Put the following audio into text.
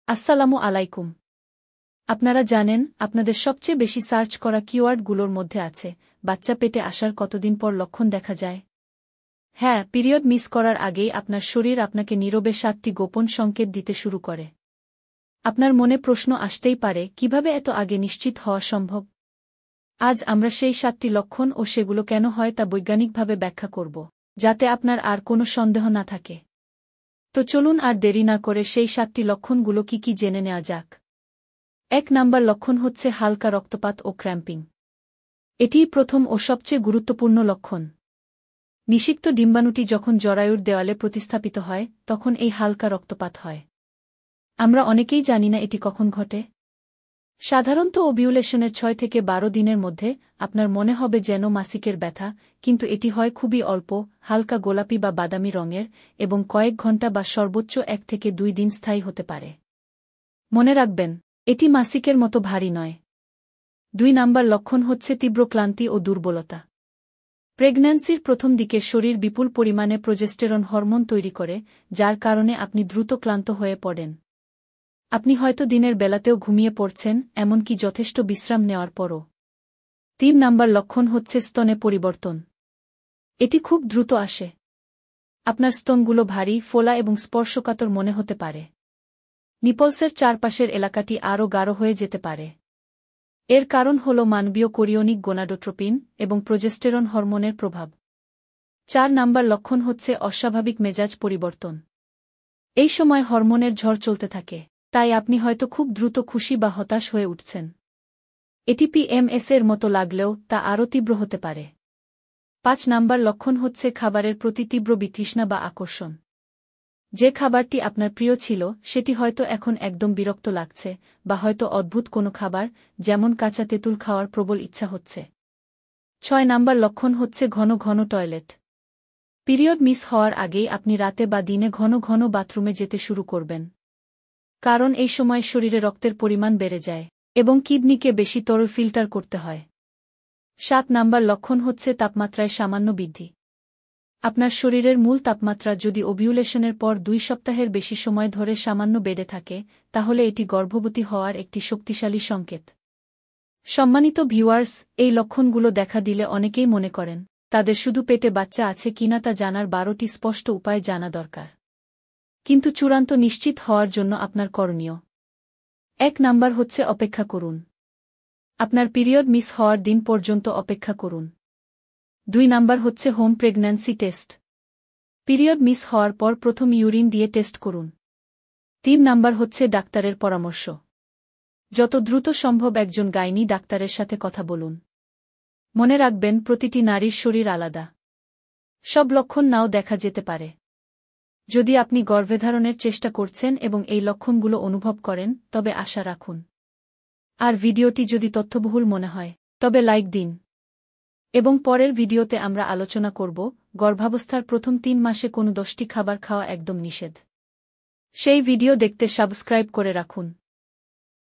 আসসালামু আলাইকুম। আপনারা জানেন, আপনাদের সবচেয়ে বেশি সার্চ করা কিওয়ার্ডগুলোর মধ্যে আছে বাচ্চা পেটে আসার কতদিন পর লক্ষণ দেখা যায়। হ্যাঁ, পিরিয়ড মিস করার আগেই আপনার শরীর আপনাকে নীরবে 7টি গোপন সংকেত দিতে শুরু করে। আপনার মনে প্রশ্ন আসতেই পারে, কিভাবে এত আগে নিশ্চিত হওয়া সম্ভব? আজ আমরা সেই 7টি লক্ষণ ও সেগুলো কেন হয় তা বৈজ্ঞানিকভাবে ব্যাখ্যা করব, যাতে আপনার আর কোনো সন্দেহ না থাকে। তো চলুন আর দেরি না করে সেই 7টি লক্ষণগুলো কি জেনে নেওয়া যাক। 1 নাম্বার লক্ষণ হচ্ছে হালকা রক্তপাত ও ক্র্যাম্পিং। এটিই প্রথম ও সবচেয়ে গুরুত্বপূর্ণ লক্ষণ। নিষিক্ত ডিম্বাণুটি যখন জরায়ুর দেওয়ালে প্রতিস্থাপিত হয়, তখন এই হালকা রক্তপাত হয়। আমরা অনেকেই জানি না এটি কখন ঘটে। সাধারণত ওভিউলেশনের 6 থেকে 12 দিনের মধ্যে আপনার মনে হবে যেন মাসিকের ব্যথা, কিন্তু এটি হয় খুবই অল্প, হালকা গোলাপি বা বাদামি রঙের, এবং কয়েক ঘণ্টা বা সর্বোচ্চ 1 থেকে 2 দিন স্থায়ী হতে পারে। মনে রাখবেন, এটি মাসিকের মতো ভারী নয়। 2 নাম্বার লক্ষণ হচ্ছে তীব্র ক্লান্তি ও দুর্বলতা। প্রেগন্যান্সির প্রথম দিকে শরীর বিপুল পরিমাণে প্রোজেস্টেরন হরমোন তৈরি করে, যার কারণে আপনি দ্রুত ক্লান্ত হয়ে পড়েন। আপনি হয়তো দিনের বেলাতেও ঘুমিয়ে পড়ছেন, এমনকি যথেষ্ট বিশ্রাম নেওয়ার পরও। 3 নাম্বার লক্ষণ হচ্ছে স্তনে পরিবর্তন। এটি খুব দ্রুত আসে। আপনার স্তনগুলো ভারী, ফোলা এবং স্পর্শকাতর মনে হতে পারে। নিপলসের চারপাশের এলাকাটি আরও গাঢ় হয়ে যেতে পারে। এর কারণ হল মানবীয় কোরিওনিক গোনাডোট্রোপিন এবং প্রোজেস্টেরন হরমোনের প্রভাব। 4 নাম্বার লক্ষণ হচ্ছে অস্বাভাবিক মেজাজ পরিবর্তন। এই সময় হরমোনের ঝড় চলতে থাকে, তাই আপনি হয়তো খুব দ্রুত খুশি বা হতাশ হয়ে উঠছেন। এটি PMS এর মতো লাগলেও তা আরও তীব্র হতে পারে। 5 নাম্বার লক্ষণ হচ্ছে খাবারের প্রতি তীব্র বিতৃষ্ণা বা আকর্ষণ। যে খাবারটি আপনার প্রিয় ছিল, সেটি হয়তো এখন একদম বিরক্ত লাগছে, বা হয়তো অদ্ভুত কোনো খাবার, যেমন কাঁচা তেঁতুল খাওয়ার প্রবল ইচ্ছা হচ্ছে। 6 নাম্বার লক্ষণ হচ্ছে ঘন ঘন টয়লেট। পিরিয়ড মিস হওয়ার আগেই আপনি রাতে বা দিনে ঘন ঘন বাথরুমে যেতে শুরু করবেন। কারণ এই সময় শরীরে রক্তের পরিমাণ বেড়ে যায়, এবং কিডনিকে বেশি তরল ফিল্টার করতে হয়। 7 নাম্বার লক্ষণ হচ্ছে তাপমাত্রায় সামান্য বৃদ্ধি। আপনার শরীরের মূল তাপমাত্রা যদি ওভিউলেশনের পর 2 সপ্তাহের বেশি সময় ধরে সামান্য বেড়ে থাকে, তাহলে এটি গর্ভবতী হওয়ার একটি শক্তিশালী সংকেত। সম্মানিত ভিউয়ার্স, এই লক্ষণগুলো দেখা দিলে অনেকেই মনে করেন, তাদের শুধু পেটে বাচ্চা আছে কিনা তা জানার 12টি স্পষ্ট উপায় জানা দরকার। কিন্তু চূড়ান্ত নিশ্চিত হওয়ার জন্য আপনার করণীয় 1 নাম্বার হচ্ছে অপেক্ষা করুন। আপনার পিরিয়ড মিস হওয়ার দিন পর্যন্ত অপেক্ষা করুন। 2 নাম্বার হচ্ছে home pregnancy test. Period miss হওয়ার পর প্রথম ইউরিন দিয়ে টেস্ট করুন। 3 নাম্বার হচ্ছে ডাক্তারের পরামর্শ। যত দ্রুত সম্ভব একজন গাইনি ডাক্তারের সাথে কথা বলুন। মনে রাখবেন, প্রতিটি নারীর শরীর আলাদা। সব লক্ষণ নাও দেখা যেতে পারে। যদি আপনি গর্ভধারণের চেষ্টা করছেন এবং এই লক্ষণগুলো অনুভব করেন, তবে আশা রাখুন। আর ভিডিওটি যদি তথ্যবহুল মনে হয়, তবে লাইক দিন। এবং পরের ভিডিওতে আমরা আলোচনা করব, গর্ভাবস্থার প্রথম 3 মাসে কোন 10টি খাবার খাওয়া একদম নিষেধ। সেই ভিডিও দেখতে সাবস্ক্রাইব করে রাখুন।